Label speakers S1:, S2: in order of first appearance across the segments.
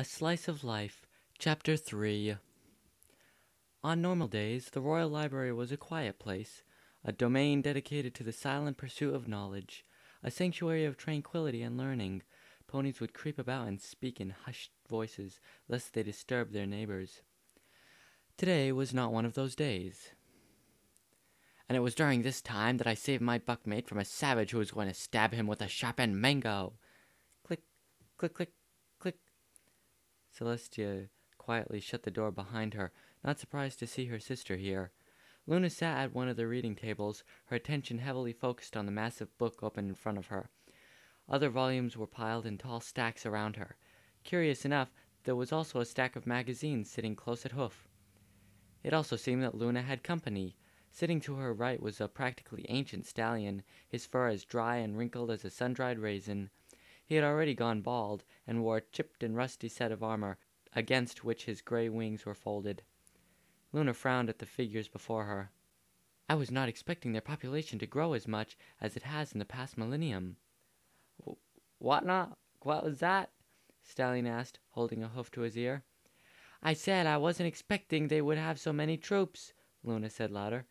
S1: A Slice of Life, Chapter 3. On normal days, the Royal Library was a quiet place, a domain dedicated to the silent pursuit of knowledge, a sanctuary of tranquility and learning. Ponies would creep about and speak in hushed voices, lest they disturb their neighbors. Today was not one of those days. And it was during this time that I saved my buckmate from a savage who was going to stab him with a sharpened mango. Click, click, click, click. Celestia quietly shut the door behind her, not surprised to see her sister here. Luna sat at one of the reading tables, her attention heavily focused on the massive book open in front of her. Other volumes were piled in tall stacks around her. Curious enough, there was also a stack of magazines sitting close at hoof. It also seemed that Luna had company. Sitting to her right was a practically ancient stallion, his fur as dry and wrinkled as a sun-dried raisin. He had already gone bald, and wore a chipped and rusty set of armor, against which his gray wings were folded. Luna frowned at the figures before her. I was not expecting their population to grow as much as it has in the past millennium. What not? What was that? Stallion asked, holding a hoof to his ear. I said I wasn't expecting they would have so many troops, Luna said louder.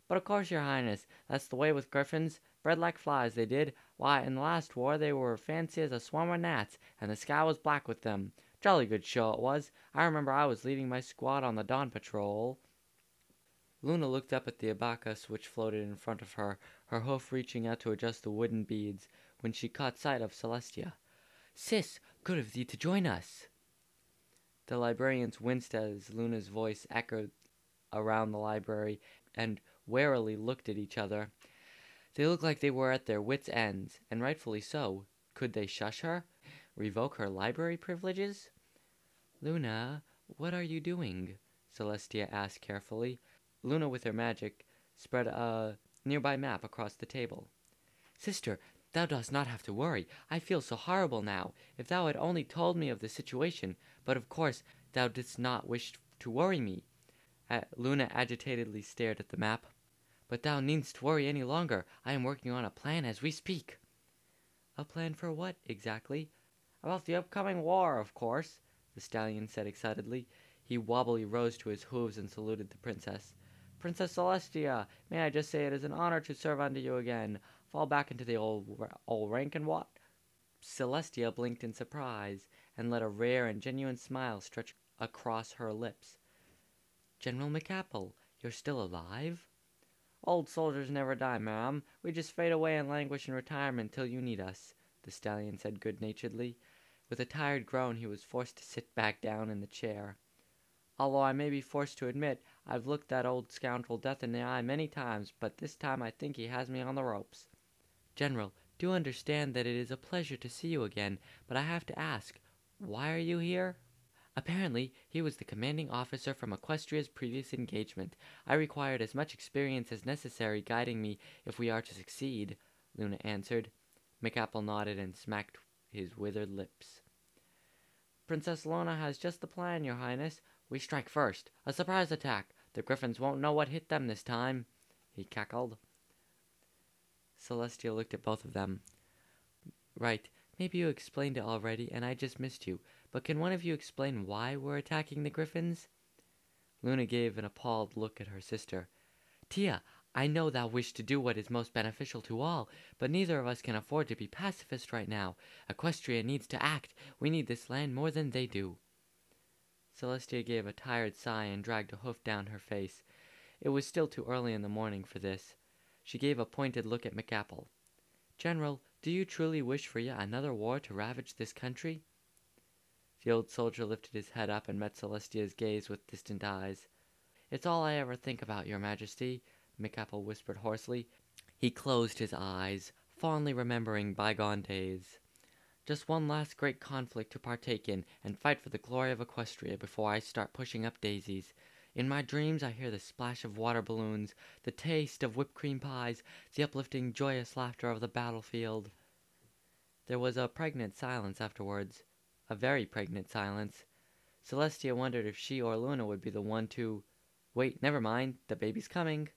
S1: But of course, your highness, that's the way with griffins. Bred like flies, they did. Why, in the last war they were fancy as a swarm of gnats, and the sky was black with them. Jolly good show it was. I remember I was leading my squad on the dawn patrol. Luna looked up at the abacus which floated in front of her, her hoof reaching out to adjust the wooden beads, when she caught sight of Celestia. Sis, good of thee to join us. The librarians winced as Luna's voice echoed around the library, and warily looked at each other. They looked like they were at their wits' ends, and rightfully so. Could they shush her? Revoke her library privileges? Luna, what are you doing? Celestia asked carefully. Luna, with her magic, spread a nearby map across the table. Sister, thou dost not have to worry. I feel so horrible now. If thou had only told me of the situation, but of course thou didst not wish to worry me. Luna agitatedly stared at the map. But thou needn't worry any longer. I am working on a plan as we speak. A plan for what, exactly? About the upcoming war, of course, the stallion said excitedly. He wobbly rose to his hooves and saluted the princess. Princess Celestia, may I just say it is an honor to serve under you again. Fall back into the old rank and what? Celestia blinked in surprise, and let a rare and genuine smile stretch across her lips. General McApple, you're still alive? Old soldiers never die, ma'am. We just fade away and languish in retirement till you need us, the stallion said good-naturedly. With a tired groan, he was forced to sit back down in the chair. Although I may be forced to admit, I've looked that old scoundrel death in the eye many times, but this time I think he has me on the ropes. General, do understand that it is a pleasure to see you again, but I have to ask, why are you here? Apparently, he was the commanding officer from Equestria's previous engagement. I required as much experience as necessary guiding me if we are to succeed, Luna answered. McApple nodded and smacked his withered lips. Princess Luna has just the plan, your highness. We strike first. A surprise attack. The griffins won't know what hit them this time, he cackled. Celestia looked at both of them. Right. Maybe you explained it already, and I just missed you. But can one of you explain why we're attacking the griffins? Luna gave an appalled look at her sister. Tia, I know thou wish to do what is most beneficial to all, but neither of us can afford to be pacifist right now. Equestria needs to act. We need this land more than they do. Celestia gave a tired sigh and dragged a hoof down her face. It was still too early in the morning for this. She gave a pointed look at McApple. General, do you truly wish for yet another war to ravage this country? The old soldier lifted his head up and met Celestia's gaze with distant eyes. It's all I ever think about, your majesty, McApple whispered hoarsely. He closed his eyes, fondly remembering bygone days. Just one last great conflict to partake in and fight for the glory of Equestria before I start pushing up daisies. In my dreams I hear the splash of water balloons, the taste of whipped cream pies, the uplifting, joyous laughter of the battlefield. There was a pregnant silence afterwards. A very pregnant silence. Celestia wondered if she or Luna would be the one to... Wait, never mind, the baby's coming.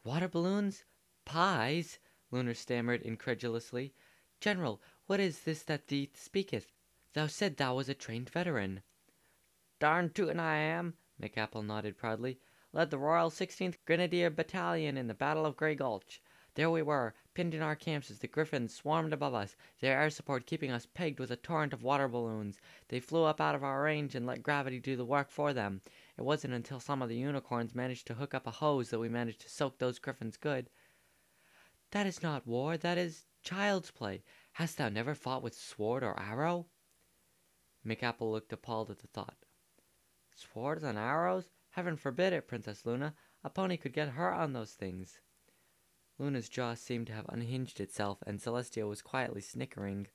S1: Water balloons? Pies? Luna stammered incredulously. General, what is this that thee speaketh? Thou said thou was a trained veteran. Darn tootin' I am, McApple nodded proudly. Led the Royal 16th Grenadier Battalion in the Battle of Grey Gulch. There we were, pinned in our camps as the Griffins swarmed above us, their air support keeping us pegged with a torrent of water balloons. They flew up out of our range and let gravity do the work for them. It wasn't until some of the unicorns managed to hook up a hose that we managed to soak those Griffins good. That is not war, that is child's play. Hast thou never fought with sword or arrow? McApple looked appalled at the thought. Swords and arrows? Heaven forbid it, Princess Luna. A pony could get hurt on those things. Luna's jaw seemed to have unhinged itself, and Celestia was quietly snickering.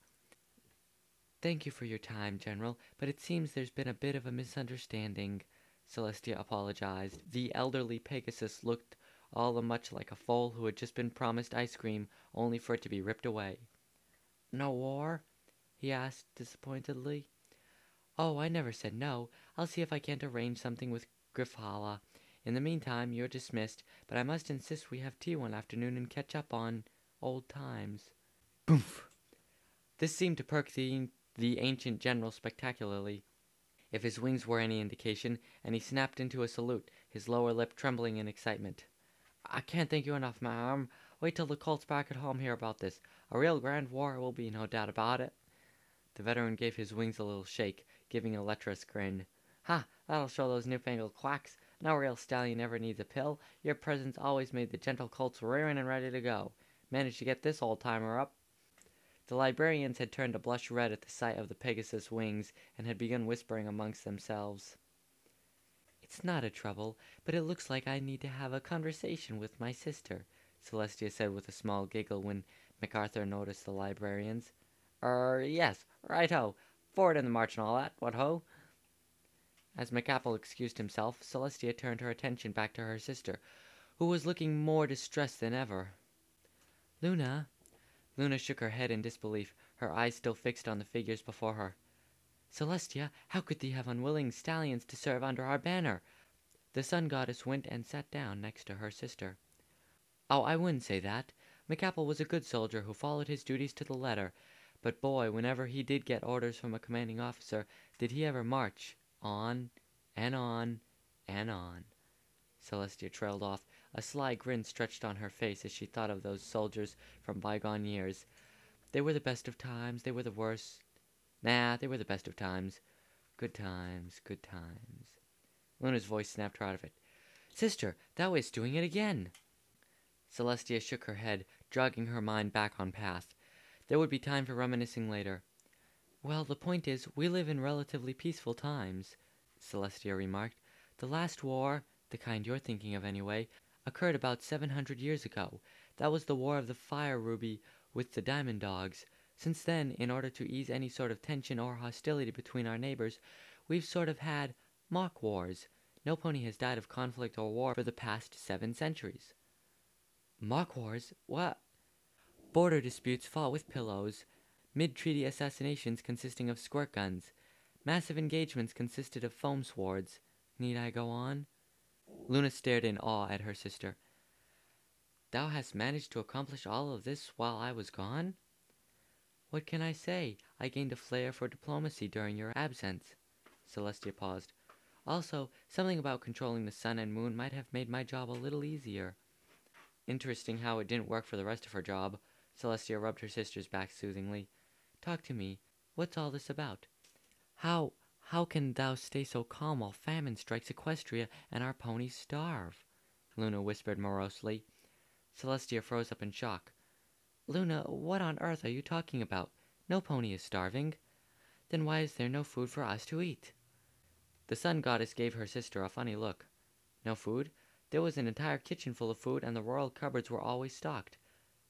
S1: Thank you for your time, General, but it seems there's been a bit of a misunderstanding, Celestia apologized. The elderly Pegasus looked all much like a foal who had just been promised ice cream, only for it to be ripped away. No war? He asked disappointedly. Oh, I never said no. I'll see if I can't arrange something with Griffhala. In the meantime, you're dismissed, but I must insist we have tea one afternoon and catch up on old times. Boof! This seemed to perk the ancient general spectacularly, if his wings were any indication, and he snapped into a salute, his lower lip trembling in excitement. I can't thank you enough, ma'am. Wait till the colts back at home hear about this. A real grand war will be, no doubt about it. The veteran gave his wings a little shake, giving a lecherous grin. Ha! That'll show those newfangled quacks. No real stallion ever needs a pill. Your presence always made the gentle colts rearing and ready to go. Managed to get this old-timer up. The librarians had turned a blush red at the sight of the Pegasus' wings, and had begun whispering amongst themselves. It's not a trouble, but it looks like I need to have a conversation with my sister, Celestia said with a small giggle when MacArthur noticed the librarians. Yes, right-ho. Forward in the march and all that, what-ho? As McApple excused himself, Celestia turned her attention back to her sister, who was looking more distressed than ever. Luna? Luna shook her head in disbelief, her eyes still fixed on the figures before her. Celestia, how could thee have unwilling stallions to serve under our banner? The sun goddess went and sat down next to her sister. Oh, I wouldn't say that. McApple was a good soldier who followed his duties to the letter, but boy, whenever he did get orders from a commanding officer, did he ever march on and on and on. Celestia trailed off. A sly grin stretched on her face as she thought of those soldiers from bygone years. They were the best of times, they were the worst. Nah, they were the best of times. Good times, good times. Luna's voice snapped her out of it. Sister, thou is doing it again. Celestia shook her head, jogging her mind back on path. There would be time for reminiscing later. Well, the point is, we live in relatively peaceful times, Celestia remarked. The last war, the kind you're thinking of anyway, occurred about 700 years ago. That was the War of the Fire Ruby with the Diamond Dogs. Since then, in order to ease any sort of tension or hostility between our neighbors, we've sort of had mock wars. No pony has died of conflict or war for the past 7 centuries. Mock wars? What? Border disputes fought with pillows. Mid-treaty assassinations consisting of squirt guns. Massive engagements consisted of foam swords. Need I go on? Luna stared in awe at her sister. Thou hast managed to accomplish all of this while I was gone? What can I say? I gained a flair for diplomacy during your absence. Celestia paused. Also, something about controlling the sun and moon might have made my job a little easier. Interesting how it didn't work for the rest of her job. Celestia rubbed her sister's back soothingly. Talk to me. What's all this about? How can thou stay so calm while famine strikes Equestria and our ponies starve? Luna whispered morosely. Celestia froze up in shock. Luna, what on earth are you talking about? No pony is starving. Then why is there no food for us to eat? The sun goddess gave her sister a funny look. No food? There was an entire kitchen full of food, and the royal cupboards were always stocked.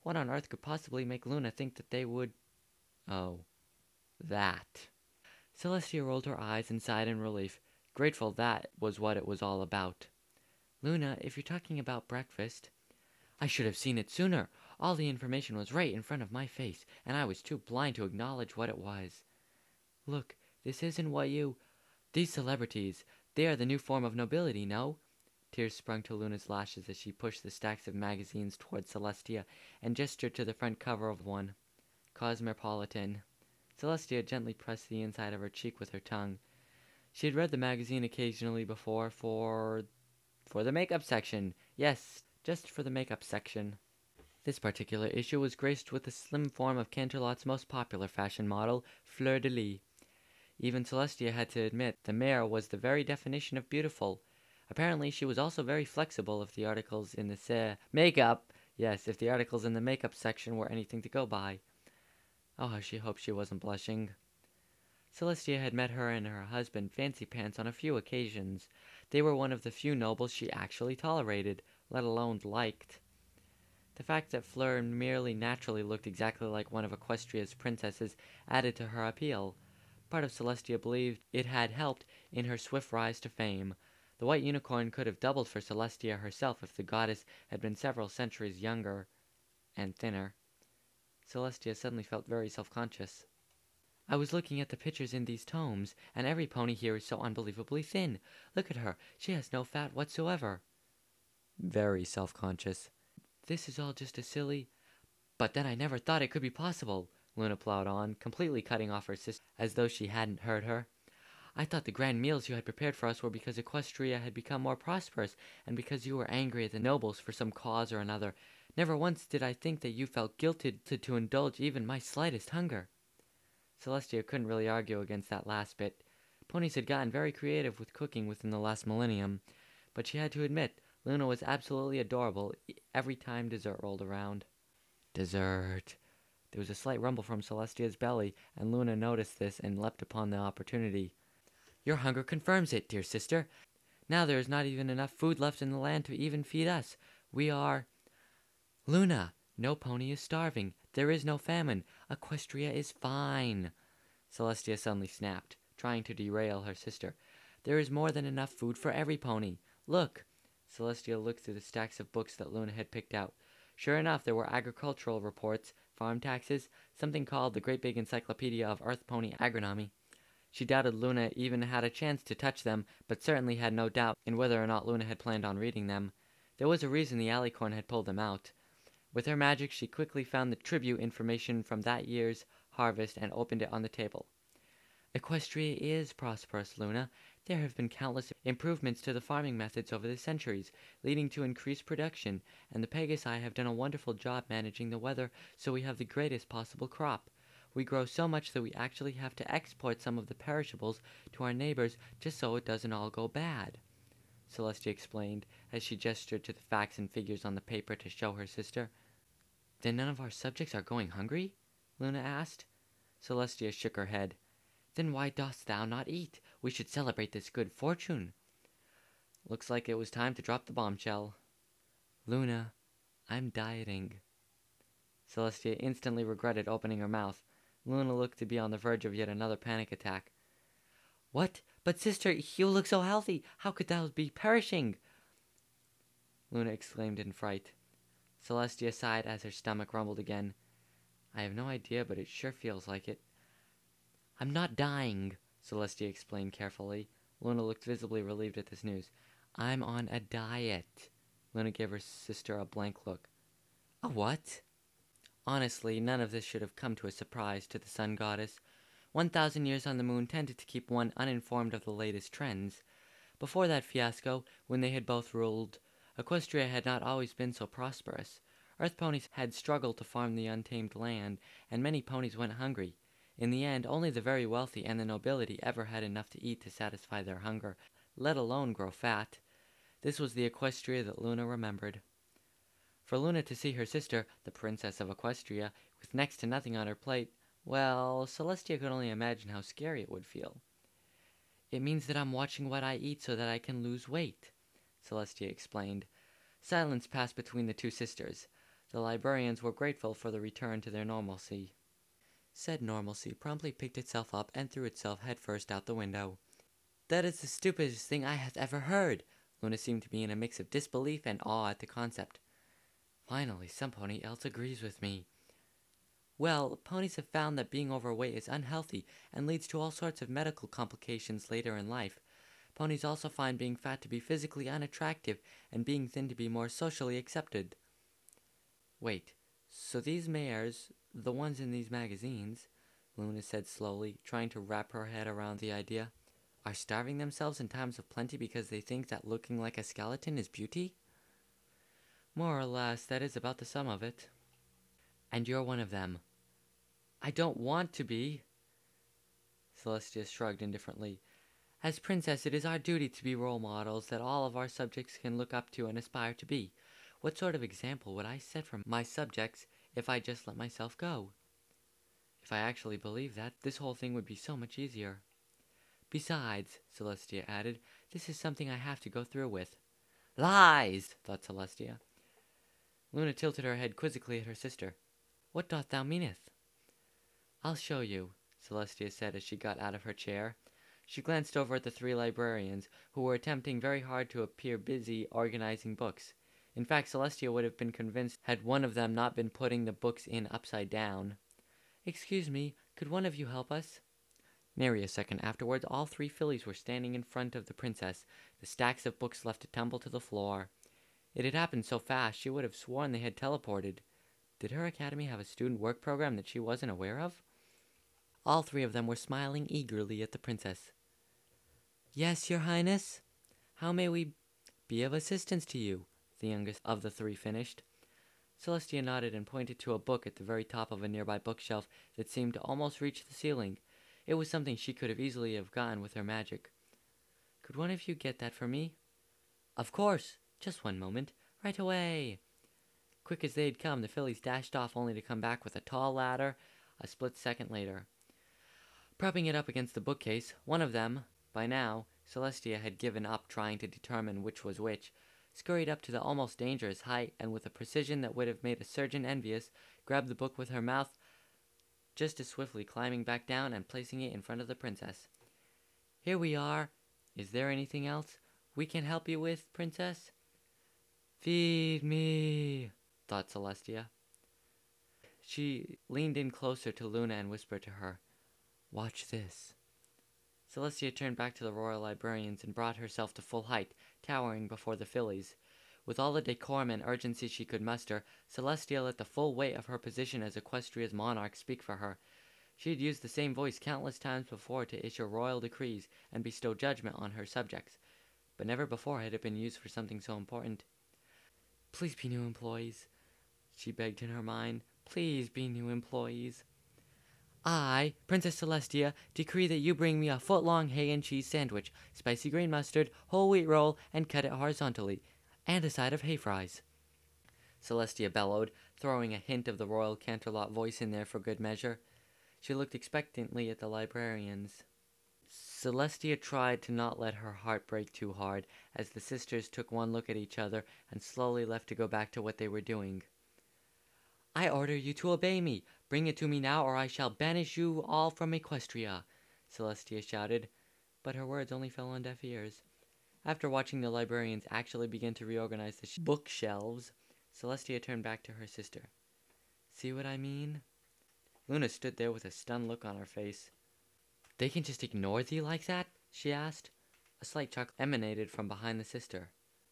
S1: What on earth could possibly make Luna think that they would... Oh, that. Celestia rolled her eyes and sighed in relief, grateful that was what it was all about. Luna, if you're talking about breakfast... I should have seen it sooner. All the information was right in front of my face, and I was too blind to acknowledge what it was. Look, this isn't what you... These celebrities, they are the new form of nobility, no? Tears sprung to Luna's lashes as she pushed the stacks of magazines toward Celestia and gestured to the front cover of one. Cosmopolitan. Celestia gently pressed the inside of her cheek with her tongue. She had read the magazine occasionally before for the makeup section. Yes, just for the makeup section. This particular issue was graced with the slim form of Canterlot's most popular fashion model, Fleur de Lis. Even Celestia had to admit the mare was the very definition of beautiful. Apparently, she was also very flexible if the articles in the makeup, yes, if the articles in the makeup section were anything to go by. Oh, how she hoped she wasn't blushing. Celestia had met her and her husband, Fancy Pants, on a few occasions. They were one of the few nobles she actually tolerated, let alone liked. The fact that Fleur merely naturally looked exactly like one of Equestria's princesses added to her appeal. Part of Celestia believed it had helped in her swift rise to fame. The white unicorn could have doubled for Celestia herself if the goddess had been several centuries younger and thinner. Celestia suddenly felt very self-conscious. I was looking at the pictures in these tomes, and every pony here is so unbelievably thin. Look at her. She has no fat whatsoever. Very self-conscious. This is all just a silly... But then I never thought it could be possible, Luna plowed on, completely cutting off her sister as though she hadn't heard her. I thought the grand meals you had prepared for us were because Equestria had become more prosperous, and because you were angry at the nobles for some cause or another. Never once did I think that you felt guilted to indulge even my slightest hunger. Celestia couldn't really argue against that last bit. Ponies had gotten very creative with cooking within the last millennium, but she had to admit Luna was absolutely adorable every time dessert rolled around. Dessert. There was a slight rumble from Celestia's belly, and Luna noticed this and leapt upon the opportunity. Your hunger confirms it, dear sister. Now there is not even enough food left in the land to even feed us. We are... Luna, no pony is starving. There is no famine. Equestria is fine. Celestia suddenly snapped, trying to derail her sister. There is more than enough food for every pony. Look. Celestia looked through the stacks of books that Luna had picked out. Sure enough, there were agricultural reports, farm taxes, something called the Great Big Encyclopedia of Earth Pony Agronomy. She doubted Luna even had a chance to touch them, but certainly had no doubt in whether or not Luna had planned on reading them. There was a reason the Alicorn had pulled them out. With her magic, she quickly found the tribute information from that year's harvest and opened it on the table. Equestria is prosperous, Luna. There have been countless improvements to the farming methods over the centuries, leading to increased production, and the Pegasi have done a wonderful job managing the weather so we have the greatest possible crop. We grow so much that we actually have to export some of the perishables to our neighbors just so it doesn't all go bad, Celestia explained as she gestured to the facts and figures on the paper to show her sister. Then none of our subjects are going hungry? Luna asked. Celestia shook her head. Then why dost thou not eat? We should celebrate this good fortune. Looks like it was time to drop the bombshell. Luna, I'm dieting. Celestia instantly regretted opening her mouth. Luna looked to be on the verge of yet another panic attack. What? But sister, you look so healthy. How could thou be perishing? Luna exclaimed in fright. Celestia sighed as her stomach rumbled again. I have no idea, but it sure feels like it. I'm not dying, Celestia explained carefully. Luna looked visibly relieved at this news. I'm on a diet. Luna gave her sister a blank look. A what? Honestly, none of this should have come to a surprise to the sun goddess. 1,000 years on the moon tended to keep one uninformed of the latest trends. Before that fiasco, when they had both ruled, Equestria had not always been so prosperous. Earth ponies had struggled to farm the untamed land, and many ponies went hungry. In the end, only the very wealthy and the nobility ever had enough to eat to satisfy their hunger, let alone grow fat. This was the Equestria that Luna remembered. For Luna to see her sister, the Princess of Equestria, with next to nothing on her plate, well, Celestia could only imagine how scary it would feel. It means that I'm watching what I eat so that I can lose weight, Celestia explained. Silence passed between the two sisters. The librarians were grateful for the return to their normalcy. Said normalcy promptly picked itself up and threw itself headfirst out the window. That is the stupidest thing I have ever heard. Luna seemed to be in a mix of disbelief and awe at the concept. Finally, some pony else agrees with me. Well, ponies have found that being overweight is unhealthy and leads to all sorts of medical complications later in life. Ponies also find being fat to be physically unattractive and being thin to be more socially accepted. Wait, so these mares, the ones in these magazines, Luna said slowly, trying to wrap her head around the idea. Are starving themselves in times of plenty because they think that looking like a skeleton is beauty? More or less, that is about the sum of it. And you're one of them. I don't want to be. Celestia shrugged indifferently. As princess, it is our duty to be role models that all of our subjects can look up to and aspire to be. What sort of example would I set for my subjects if I just let myself go? If I actually believed that, this whole thing would be so much easier. Besides, Celestia added, this is something I have to go through with. Lies, thought Celestia. Luna tilted her head quizzically at her sister. What doth thou meaneth? I'll show you, Celestia said as she got out of her chair. She glanced over at the 3 librarians, who were attempting very hard to appear busy organizing books. In fact, Celestia would have been convinced had one of them not been putting the books in upside down. Excuse me, could one of you help us? Nary a second afterwards, all 3 fillies were standing in front of the princess, the stacks of books left to tumble to the floor. It had happened so fast, she would have sworn they had teleported. Did her academy have a student work program that she wasn't aware of? All 3 of them were smiling eagerly at the princess. Yes, your highness? How may we be of assistance to you? The youngest of the 3 finished. Celestia nodded and pointed to a book at the very top of a nearby bookshelf that seemed to almost reach the ceiling. It was something she could have easily gotten with her magic. Could one of you get that for me? Of course. Just one moment. Right away. Quick as they'd come, the fillies dashed off only to come back with a tall ladder a split second later. Propping it up against the bookcase, one of them, by now, Celestia had given up trying to determine which was which, scurried up to the almost dangerous height and with a precision that would have made a surgeon envious, grabbed the book with her mouth, just as swiftly climbing back down and placing it in front of the princess. Here we are. Is there anything else we can help you with, princess? Feed me, thought Celestia. She leaned in closer to Luna and whispered to her, Watch this. Celestia turned back to the royal librarians and brought herself to full height, towering before the fillies. With all the decorum and urgency she could muster, Celestia let the full weight of her position as Equestria's monarch speak for her. She had used the same voice countless times before to issue royal decrees and bestow judgment on her subjects, but never before had it been used for something so important. Please be new employees, she begged in her mind. Please be new employees. I, Princess Celestia, decree that you bring me a foot-long hay and cheese sandwich, spicy green mustard, whole wheat roll, and cut it horizontally, and a side of hay fries. Celestia bellowed, throwing a hint of the royal Canterlot voice in there for good measure. She looked expectantly at the librarians. Celestia tried to not let her heart break too hard, as the sisters took one look at each other and slowly left to go back to what they were doing. I order you to obey me. Bring it to me now, or I shall banish you all from Equestria, Celestia shouted, but her words only fell on deaf ears. After watching the librarians actually begin to reorganize the bookshelves, Celestia turned back to her sister. See what I mean? Luna stood there with a stunned look on her face. They can just ignore thee like that? She asked. A slight chuckle emanated from behind the sister.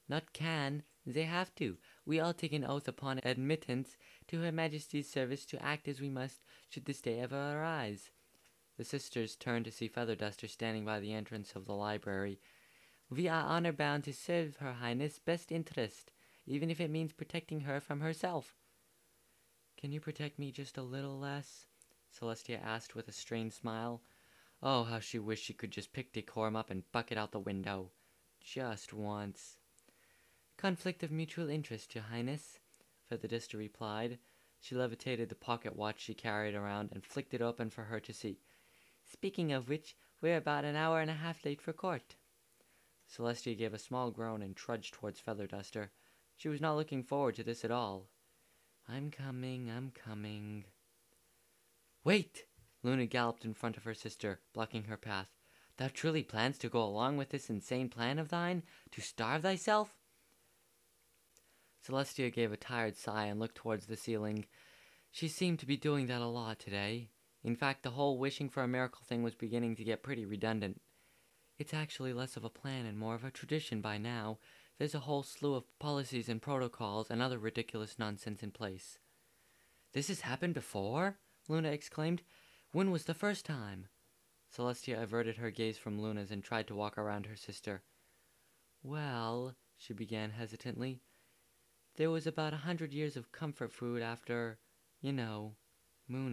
S1: Not can, they have to. We all take an oath upon admittance to Her Majesty's service to act as we must should this day ever arise. The sisters turned to see Featherduster standing by the entrance of the library. We are honor bound to serve Her Highness' best interest, even if it means protecting her from herself. Can you protect me just a little less? Celestia asked with a strained smile. Oh, how she wished she could just pick decorum up and buck it out the window. Just once. Conflict of mutual interest, Your Highness, Featherduster replied. She levitated the pocket watch she carried around and flicked it open for her to see. Speaking of which, we're about an hour and a half late for court. Celestia gave a small groan and trudged towards Featherduster. She was not looking forward to this at all. I'm coming. Wait! Luna galloped in front of her sister, blocking her path. Thou truly plans to go along with this insane plan of thine? To starve thyself? Celestia gave a tired sigh and looked towards the ceiling. She seemed to be doing that a lot today. In fact, the whole wishing for a miracle thing was beginning to get pretty redundant. It's actually less of a plan and more of a tradition by now. There's a whole slew of policies and protocols and other ridiculous nonsense in place. This has happened before? Luna exclaimed. When was the first time? Celestia averted her gaze from Luna's and tried to walk around her sister. Well, she began hesitantly, there was about 100 years of comfort food after, moon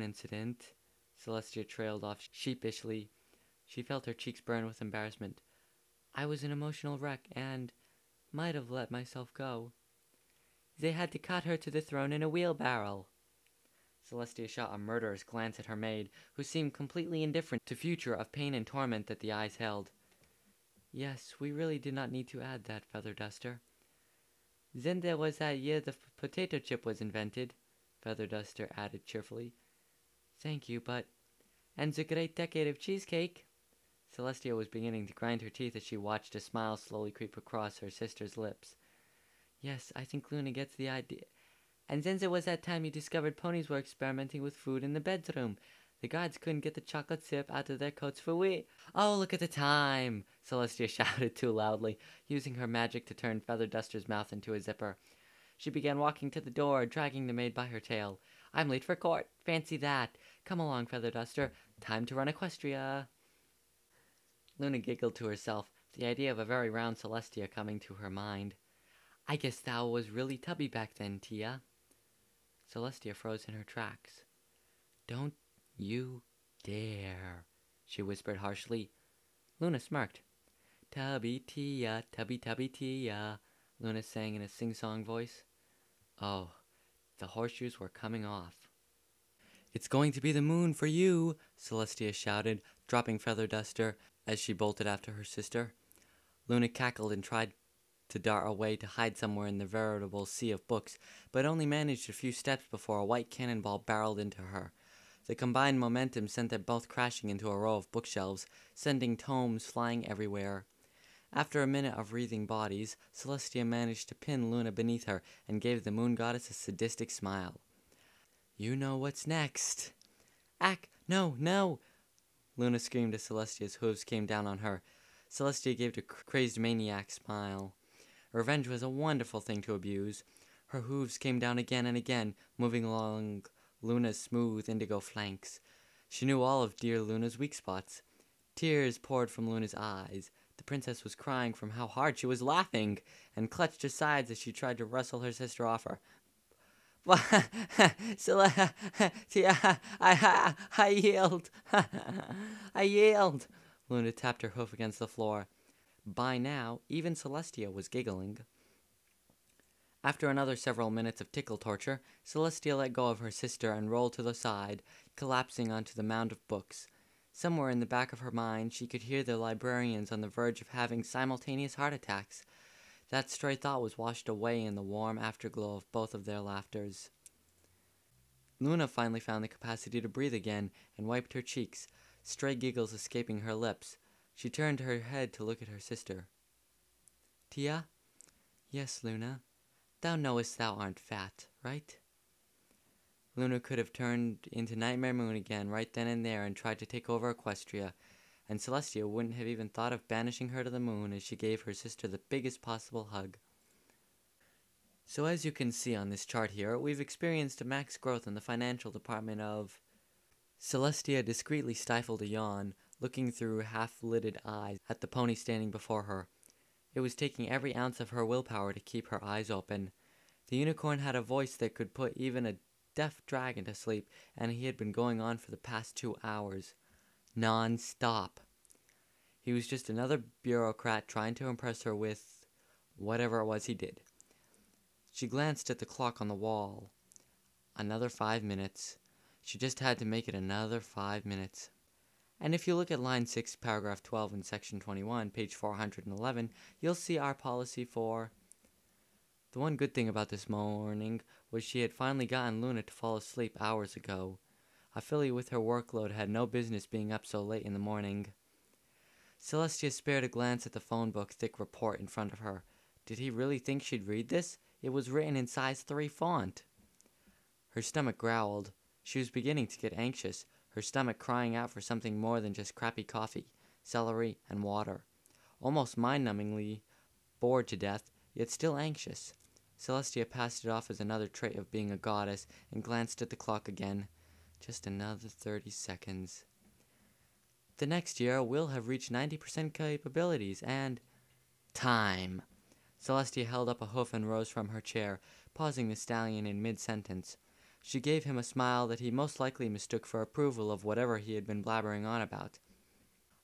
S1: incident. Celestia trailed off sheepishly. She felt her cheeks burn with embarrassment. I was an emotional wreck and might have let myself go. They had to cut her to the throne in a wheelbarrow. Celestia shot a murderous glance at her maid, who seemed completely indifferent to future of pain and torment that the eyes held. Yes, we really did not need to add that, Feather Duster. Then there was that year the potato chip was invented, Feather Duster added cheerfully. Thank you, but... And the great decade of cheesecake. Celestia was beginning to grind her teeth as she watched a smile slowly creep across her sister's lips. Yes, I think Luna gets the idea. And then there was that time you discovered ponies were experimenting with food in the bedroom. The guards couldn't get the chocolate syrup out of their coats for weeks. Oh, look at the time! Celestia shouted too loudly, using her magic to turn Feather Duster's mouth into a zipper. She began walking to the door, dragging the maid by her tail. I'm late for court. Fancy that. Come along, Feather Duster. Time to run Equestria. Luna giggled to herself, the idea of a very round Celestia coming to her mind. I guess thou was really tubby back then, Tia. Celestia froze in her tracks. Don't you dare, she whispered harshly. Luna smirked. Tubby Tia, tubby tubby Tia, Luna sang in a sing-song voice. Oh, the horseshoes were coming off. It's going to be the moon for you, Celestia shouted, dropping Feather Duster as she bolted after her sister. Luna cackled and tried to dart away to hide somewhere in the veritable sea of books, but only managed a few steps before a white cannonball barreled into her. The combined momentum sent them both crashing into a row of bookshelves, sending tomes flying everywhere. After a minute of wreathing bodies, Celestia managed to pin Luna beneath her and gave the moon goddess a sadistic smile. You know what's next. Ack, no, no! Luna screamed as Celestia's hooves came down on her. Celestia gave a crazed maniac smile. Revenge was a wonderful thing to abuse. Her hooves came down again and again, moving along Luna's smooth indigo flanks. She knew all of dear Luna's weak spots. Tears poured from Luna's eyes. The princess was crying from how hard she was laughing, and clutched her sides as she tried to wrestle her sister off her. Celestia, I yield. I yield. Luna tapped her hoof against the floor. By now, even Celestia was giggling. After another several minutes of tickle torture, Celestia let go of her sister and rolled to the side, collapsing onto the mound of books. Somewhere in the back of her mind, she could hear the librarians on the verge of having simultaneous heart attacks. That stray thought was washed away in the warm afterglow of both of their laughters. Luna finally found the capacity to breathe again and wiped her cheeks, stray giggles escaping her lips. She turned her head to look at her sister. Tia? Yes, Luna. Thou knowest thou art fat, right? Luna could have turned into Nightmare Moon again right then and there and tried to take over Equestria, and Celestia wouldn't have even thought of banishing her to the moon as she gave her sister the biggest possible hug. So as you can see on this chart here, we've experienced a max growth in the financial department of... Celestia discreetly stifled a yawn, looking through half-lidded eyes at the pony standing before her. It was taking every ounce of her willpower to keep her eyes open. The unicorn had a voice that could put even a deaf dragon to sleep, and he had been going on for the past 2 hours. Non-stop. He was just another bureaucrat trying to impress her with whatever it was he did. She glanced at the clock on the wall. Another 5 minutes. She just had to make it another 5 minutes. And if you look at line 6, paragraph 12 in section 21, page 411, you'll see our policy for... The one good thing about this morning was she had finally gotten Luna to fall asleep hours ago. A filly with her workload had no business being up so late in the morning. Celestia spared a glance at the phone book thick report in front of her. Did he really think she'd read this? It was written in size 3 font. Her stomach growled. She was beginning to get anxious, her stomach crying out for something more than just crappy coffee, celery, and water. Almost mind-numbingly bored to death, yet still anxious. Celestia passed it off as another trait of being a goddess and glanced at the clock again. Just another 30 seconds. The next year, we'll have reached 90% capabilities and... Time! Celestia held up a hoof and rose from her chair, pausing the stallion in mid-sentence. She gave him a smile that he most likely mistook for approval of whatever he had been blabbering on about.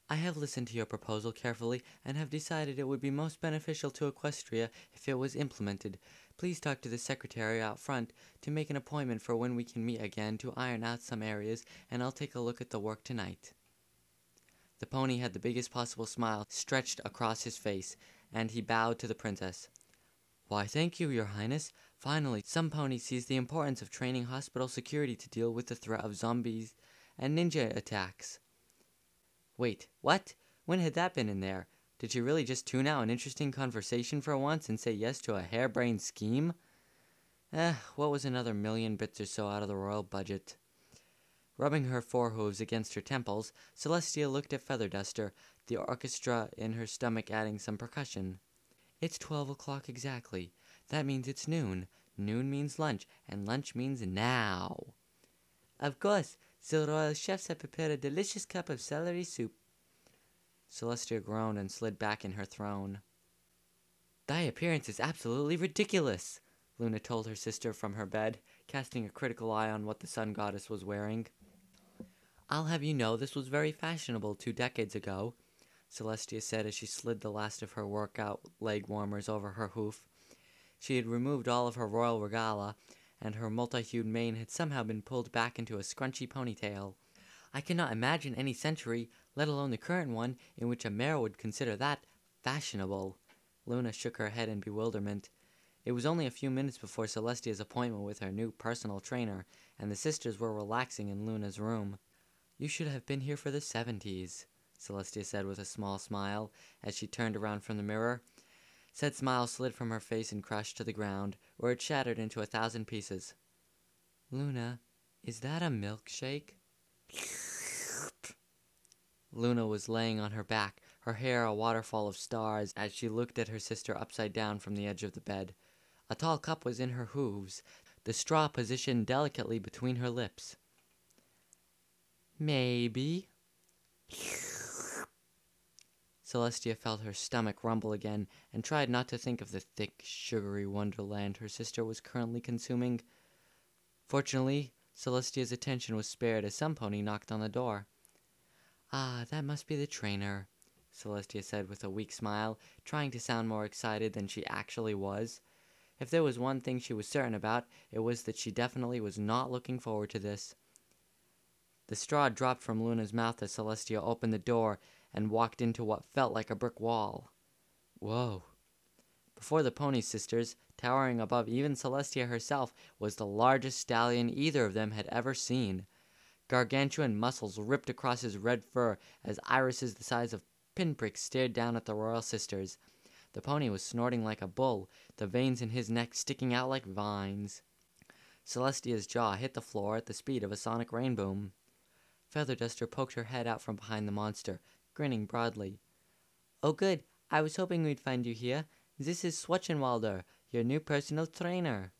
S1: I have listened to your proposal carefully and have decided it would be most beneficial to Equestria if it was implemented. Please talk to the secretary out front to make an appointment for when we can meet again to iron out some areas, and I'll take a look at the work tonight. The pony had the biggest possible smile stretched across his face, and he bowed to the princess. Why, thank you, Your Highness. Finally, some pony sees the importance of training hospital security to deal with the threat of zombies and ninja attacks. Wait, what? When had that been in there? Did you really just tune out an interesting conversation for once and say yes to a harebrained scheme? What was another 1,000,000 bits or so out of the royal budget? Rubbing her forehooves against her temples, Celestia looked at Featherduster, the orchestra in her stomach adding some percussion. It's 12 o'clock exactly. That means it's noon. Noon means lunch, and lunch means now. Of course, the royal chefs have prepared a delicious cup of celery soup. Celestia groaned and slid back in her throne. Thy appearance is absolutely ridiculous, Luna told her sister from her bed, casting a critical eye on what the sun goddess was wearing. I'll have you know this was very fashionable 2 decades ago, Celestia said as she slid the last of her workout leg warmers over her hoof. She had removed all of her royal regalia, and her multi-hued mane had somehow been pulled back into a scrunchy ponytail. I cannot imagine any century, let alone the current one, in which a mayor would consider that fashionable. Luna shook her head in bewilderment. It was only a few minutes before Celestia's appointment with her new personal trainer, and the sisters were relaxing in Luna's room. You should have been here for the 70s, Celestia said with a small smile, as she turned around from the mirror. Said smile slid from her face and crashed to the ground, where it shattered into 1,000 pieces. Luna, is that a milkshake? Luna was laying on her back, her hair a waterfall of stars, as she looked at her sister upside down from the edge of the bed. A tall cup was in her hooves, the straw positioned delicately between her lips. Maybe. Celestia felt her stomach rumble again, and tried not to think of the thick, sugary wonderland her sister was currently consuming. Fortunately, Celestia's attention was spared as some pony knocked on the door. Ah, that must be the trainer, Celestia said with a weak smile, trying to sound more excited than she actually was. If there was one thing she was certain about, it was that she definitely was not looking forward to this. The straw dropped from Luna's mouth as Celestia opened the door and walked into what felt like a brick wall. Whoa. Before the pony sisters, towering above even Celestia herself, was the largest stallion either of them had ever seen. Gargantuan muscles ripped across his red fur as irises the size of pinpricks stared down at the royal sisters. The pony was snorting like a bull, the veins in his neck sticking out like vines. Celestia's jaw hit the floor at the speed of a sonic rainboom. Featherduster poked her head out from behind the monster, grinning broadly. Oh good, I was hoping we'd find you here. This is Swatchenwalder, your new personal trainer.